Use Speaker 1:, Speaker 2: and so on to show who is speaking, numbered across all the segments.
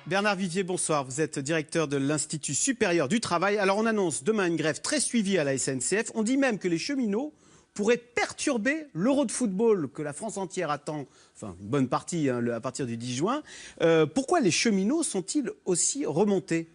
Speaker 1: Bernard Vivier, bonsoir. Vous êtes directeur de l'Institut supérieur du travail. Alors on annonce demain une grève très suivie à la SNCF. On dit même que les cheminots pourraient perturber l'Euro de football que la France entière attend, enfin une bonne partie à partir du 10 juin. Pourquoi les cheminots sont-ils aussi remontés ?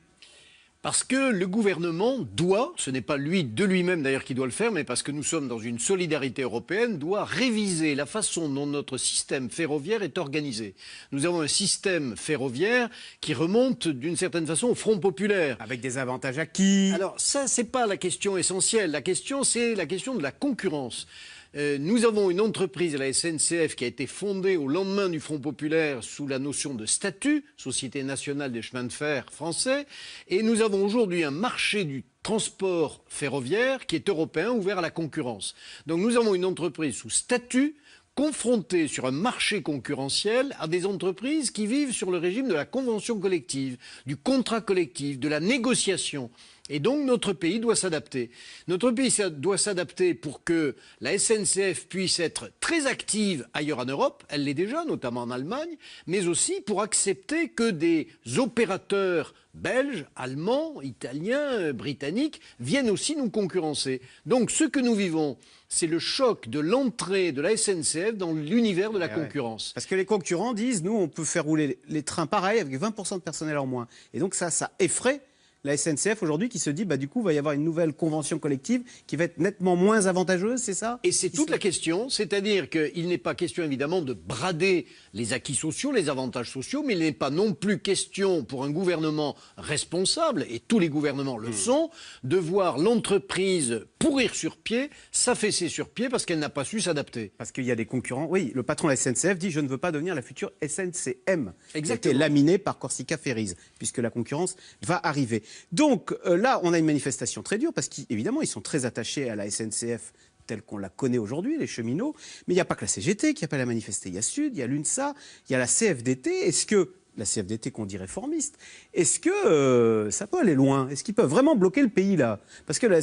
Speaker 2: Parce que le gouvernement doit, ce n'est pas lui de lui-même d'ailleurs qui doit le faire, mais parce que nous sommes dans une solidarité européenne, doit réviser la façon dont notre système ferroviaire est organisé. Nous avons un système ferroviaire qui remonte d'une certaine façon au Front populaire.
Speaker 1: Avec des avantages acquis.
Speaker 2: Alors ça, c'est pas la question essentielle. La question, c'est la question de la concurrence. Nous avons une entreprise à la SNCF qui a été fondée au lendemain du Front populaire sous la notion de statut, Société nationale des chemins de fer français, et nous avons aujourd'hui un marché du transport ferroviaire qui est européen, ouvert à la concurrence. Donc nous avons une entreprise sous statut confrontée sur un marché concurrentiel à des entreprises qui vivent sur le régime de la convention collective, du contrat collectif, de la négociation. Et donc notre pays doit s'adapter. Notre pays doit s'adapter pour que la SNCF puisse être très active ailleurs en Europe, elle l'est déjà, notamment en Allemagne, mais aussi pour accepter que des opérateurs belges, allemands, italiens, britanniques viennent aussi nous concurrencer. Donc ce que nous vivons, c'est le choc de l'entrée de la SNCF dans l'univers de la concurrence.
Speaker 1: Parce que les concurrents disent, nous on peut faire rouler les trains pareil avec 20% de personnel en moins. Et donc ça effraie la SNCF aujourd'hui qui se dit, du coup, il va y avoir une nouvelle convention collective qui va être nettement moins avantageuse, c'est ça ?
Speaker 2: Et c'est toute la question, c'est-à-dire qu'il n'est pas question évidemment de brader les acquis sociaux, les avantages sociaux, mais il n'est pas non plus question pour un gouvernement responsable, et tous les gouvernements le sont, de voir l'entreprise pourrir sur pied, s'affaisser sur pied parce qu'elle n'a pas su s'adapter.
Speaker 1: Parce qu'il y a des concurrents. Oui, le patron de la SNCF dit, je ne veux pas devenir la future SNCM.
Speaker 2: Exactement.
Speaker 1: Qui a été laminée par Corsica Ferries, puisque la concurrence va arriver. Donc là, on a une manifestation très dure, parce qu'évidemment, ils sont très attachés à la SNCF telle qu'on la connaît aujourd'hui, les cheminots. Mais il n'y a pas que la CGT qui appelle à manifester. Il y a Sud, il y a l'UNSA, il y a la CFDT. Est-ce que, la CFDT qu'on dit réformiste, est-ce que ça peut aller loin ? Est-ce qu'ils peuvent vraiment bloquer le pays là ? Parce que la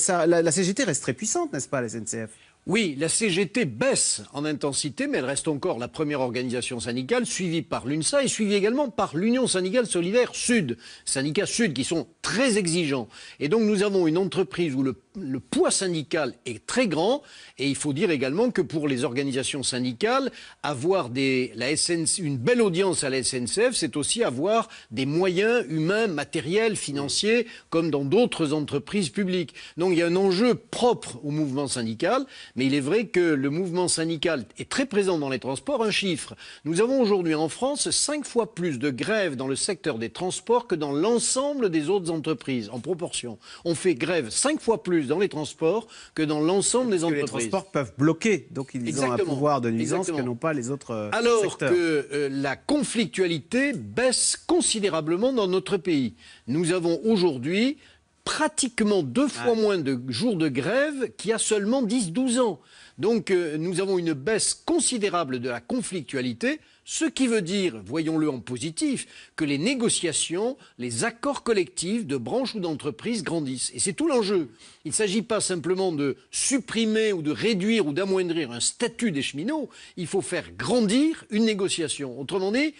Speaker 1: CGT reste très puissante, n'est-ce pas, la SNCF ?
Speaker 2: Oui, la CGT baisse en intensité, mais elle reste encore la première organisation syndicale, suivie par l'UNSA et suivie également par l'Union syndicale solidaire Sud, syndicats Sud qui sont très exigeants. Et donc nous avons une entreprise où le poids syndical est très grand, et il faut dire également que pour les organisations syndicales, avoir une belle audience à la SNCF, c'est aussi avoir des moyens humains, matériels, financiers, comme dans d'autres entreprises publiques. Donc il y a un enjeu propre au mouvement syndical. Mais il est vrai que le mouvement syndical est très présent dans les transports. Un chiffre, nous avons aujourd'hui en France 5 fois plus de grèves dans le secteur des transports que dans l'ensemble des autres entreprises, en proportion. On fait grève 5 fois plus dans les transports que dans l'ensemble des entreprises.
Speaker 1: Les transports peuvent bloquer, donc ils ont un pouvoir de nuisance que n'ont pas les autres secteurs.
Speaker 2: Alors que la conflictualité baisse considérablement dans notre pays. Nous avons aujourd'hui pratiquement 2 fois moins de jours de grève qu'il y a seulement 10-12 ans. Donc nous avons une baisse considérable de la conflictualité, ce qui veut dire, voyons-le en positif, que les négociations, les accords collectifs de branches ou d'entreprises grandissent. Et c'est tout l'enjeu. Il ne s'agit pas simplement de supprimer ou de réduire ou d'amoindrir un statut des cheminots, il faut faire grandir une négociation. Autrement dit,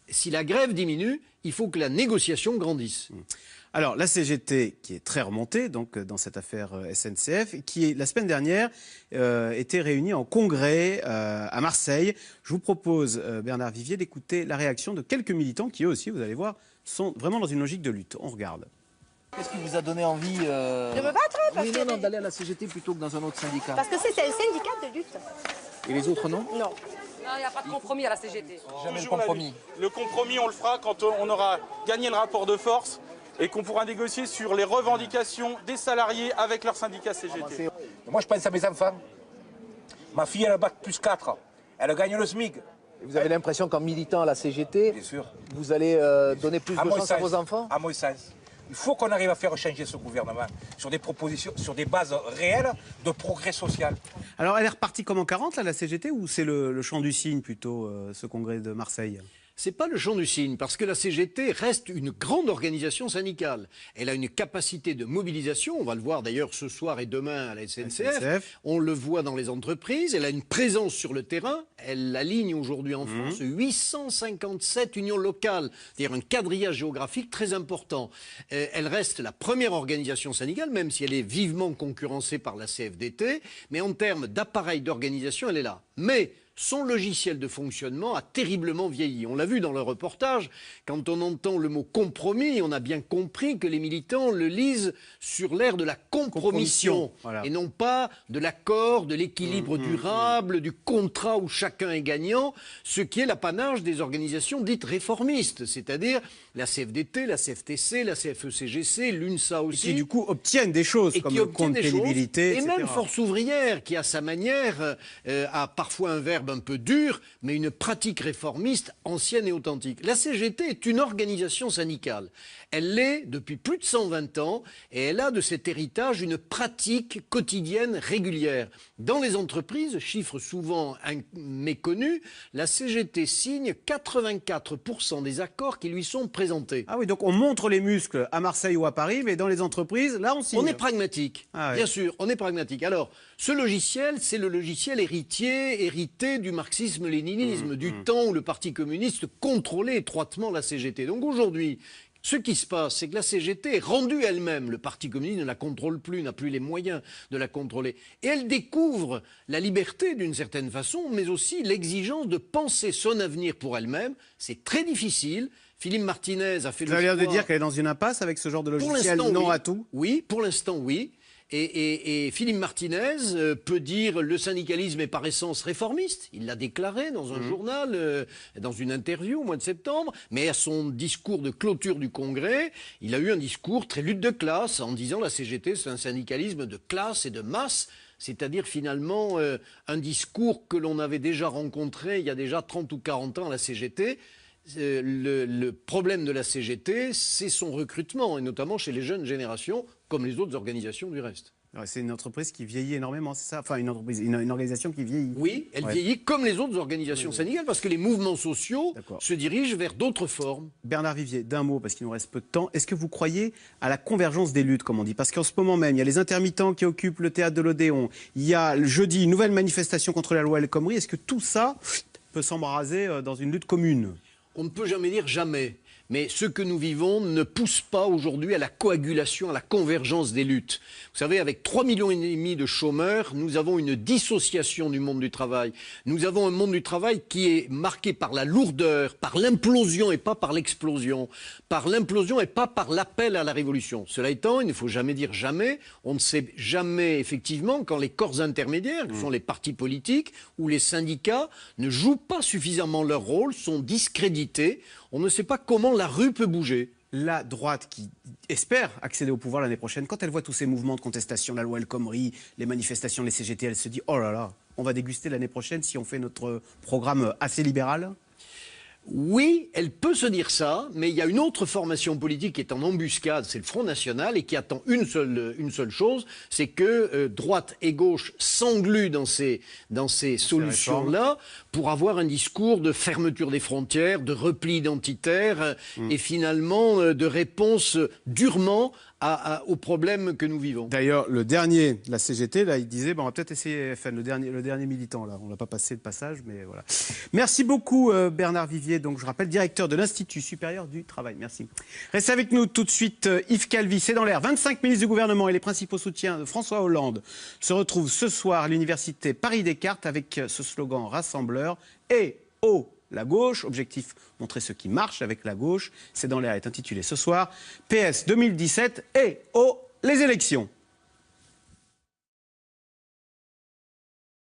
Speaker 2: si la grève diminue, il faut que la négociation grandisse.
Speaker 1: Alors, la CGT, qui est très remontée donc, dans cette affaire SNCF, qui, la semaine dernière, était réunie en congrès à Marseille. Je vous propose, Bernard Vivier, d'écouter la réaction de quelques militants qui, eux aussi, vous allez voir, sont vraiment dans une logique de lutte. On regarde.
Speaker 3: Qu'est-ce qui vous a donné envie
Speaker 4: de me battre
Speaker 3: Oui, non, d'aller à la CGT plutôt que dans un autre syndicat.
Speaker 4: Parce que c'est un syndicat de lutte.
Speaker 3: Et les autres, non?
Speaker 4: Non.
Speaker 5: Non, il n'y a pas de compromis à la CGT.
Speaker 3: Jamais de compromis.
Speaker 6: Le compromis, on le fera quand on aura gagné le rapport de force et qu'on pourra négocier sur les revendications des salariés avec leur syndicat CGT.
Speaker 7: Moi, je pense à mes enfants. Ma fille, elle a bac plus 4. Elle gagne le SMIC.
Speaker 3: Et vous avez l'impression qu'en militant à la CGT,
Speaker 7: Bien sûr.
Speaker 3: vous allez donner plus de chance à vos enfants?
Speaker 7: À mon sens. Il faut qu'on arrive à faire changer ce gouvernement sur des propositions, sur des bases réelles de progrès social.
Speaker 1: Alors, elle est repartie comme en 40, là, la CGT, ou c'est le chant du cygne, plutôt, ce congrès de Marseille ?
Speaker 2: C'est pas le champ du signe, parce que la CGT reste une grande organisation syndicale. Elle a une capacité de mobilisation, on va le voir d'ailleurs ce soir et demain à la SNCF. On le voit dans les entreprises, elle a une présence sur le terrain, elle aligne aujourd'hui en France 857 unions locales, c'est-à-dire un quadrillage géographique très important. Elle reste la première organisation syndicale, même si elle est vivement concurrencée par la CFDT, mais en termes d'appareil d'organisation, elle est là. Mais son logiciel de fonctionnement a terriblement vieilli. On l'a vu dans le reportage, quand on entend le mot compromis, on a bien compris que les militants le lisent sur l'air de la compromission. Voilà. Et non pas de l'accord, de l'équilibre durable, du contrat où chacun est gagnant, ce qui est l'apanage des organisations dites réformistes, c'est-à-dire la CFDT, la CFTC, la CFE-CGC, l'UNSA aussi.
Speaker 1: Et qui du coup obtiennent des choses comme le compte pénibilité,
Speaker 2: etc. Et même Force ouvrière, qui à sa manière a parfois un verbe un peu dur, mais une pratique réformiste ancienne et authentique. La CGT est une organisation syndicale. Elle l'est depuis plus de 120 ans et elle a de cet héritage une pratique quotidienne régulière. Dans les entreprises, chiffre souvent méconnu, la CGT signe 84% des accords qui lui sont présentés.
Speaker 1: Ah oui, donc on montre les muscles à Marseille ou à Paris, mais dans les entreprises, là on signe.
Speaker 2: On est pragmatique, bien sûr, on est pragmatique. Alors, ce logiciel, c'est le logiciel hérité du marxisme-léninisme, du temps où le Parti communiste contrôlait étroitement la CGT. Donc aujourd'hui, ce qui se passe, c'est que la CGT est rendue elle-même. Le Parti communiste ne la contrôle plus, n'a plus les moyens de la contrôler. Et elle découvre la liberté d'une certaine façon, mais aussi l'exigence de penser son avenir pour elle-même. C'est très difficile. Philippe Martinez a fait le choix...
Speaker 1: Ça veut dire qu'elle est dans une impasse avec ce genre de logiciel non à tout ?
Speaker 2: Oui, pour l'instant, oui. Et Philippe Martinez peut dire le syndicalisme est par essence réformiste. Il l'a déclaré dans un journal, dans une interview au mois de septembre. Mais à son discours de clôture du Congrès, il a eu un discours très lutte de classe en disant la CGT c'est un syndicalisme de classe et de masse. C'est-à-dire finalement un discours que l'on avait déjà rencontré il y a déjà 30 ou 40 ans à la CGT. Le problème de la CGT, c'est son recrutement, et notamment chez les jeunes générations, comme les autres organisations du reste.
Speaker 1: C'est une entreprise qui vieillit énormément, c'est ça ? Enfin, une organisation qui vieillit.
Speaker 2: Oui, elle vieillit comme les autres organisations syndicales, parce que les mouvements sociaux se dirigent vers d'autres formes.
Speaker 1: Bernard Vivier, d'un mot, parce qu'il nous reste peu de temps, est-ce que vous croyez à la convergence des luttes, comme on dit ? Parce qu'en ce moment même, il y a les intermittents qui occupent le théâtre de l'Odéon, il y a jeudi une nouvelle manifestation contre la loi El Khomri. Est-ce que tout ça peut s'embraser dans une lutte commune ?
Speaker 2: On ne peut jamais dire jamais. Mais ce que nous vivons ne pousse pas aujourd'hui à la coagulation, à la convergence des luttes. Vous savez, avec 3,5 millions de chômeurs, nous avons une dissociation du monde du travail. Nous avons un monde du travail qui est marqué par la lourdeur, par l'implosion et pas par l'explosion, par l'implosion et pas par l'appel à la révolution. Cela étant, il ne faut jamais dire jamais. On ne sait jamais, effectivement, quand les corps intermédiaires, qui sont les partis politiques ou les syndicats, ne jouent pas suffisamment leur rôle, sont discrédités. On ne sait pas comment la rue peut bouger.
Speaker 1: La droite qui espère accéder au pouvoir l'année prochaine, quand elle voit tous ces mouvements de contestation, la loi El Khomri, les manifestations, les CGT, elle se dit « Oh là là, on va déguster l'année prochaine si on fait notre programme assez libéral ».
Speaker 2: Oui, elle peut se dire ça, mais il y a une autre formation politique qui est en embuscade, c'est le Front National, et qui attend une seule chose, c'est que droite et gauche s'engluent dans ces solutions-là pour avoir un discours de fermeture des frontières, de repli identitaire et finalement de réponse durement aux problèmes que nous vivons.
Speaker 1: D'ailleurs, le dernier, la CGT, là, il disait, bon, on va peut-être essayer FN, le dernier militant, là. On l'a pas passé le passage, mais voilà. Merci beaucoup, Bernard Vivier, donc je rappelle, directeur de l'Institut supérieur du travail. Merci. Restez avec nous tout de suite, Yves Calvi, c'est dans l'air. 25 ministres du gouvernement et les principaux soutiens de François Hollande se retrouvent ce soir à l'université Paris-Descartes avec ce slogan rassembleur et au la gauche, objectif montrer ce qui marche avec la gauche. C'est dans l'air est intitulé ce soir PS 2017 et les élections.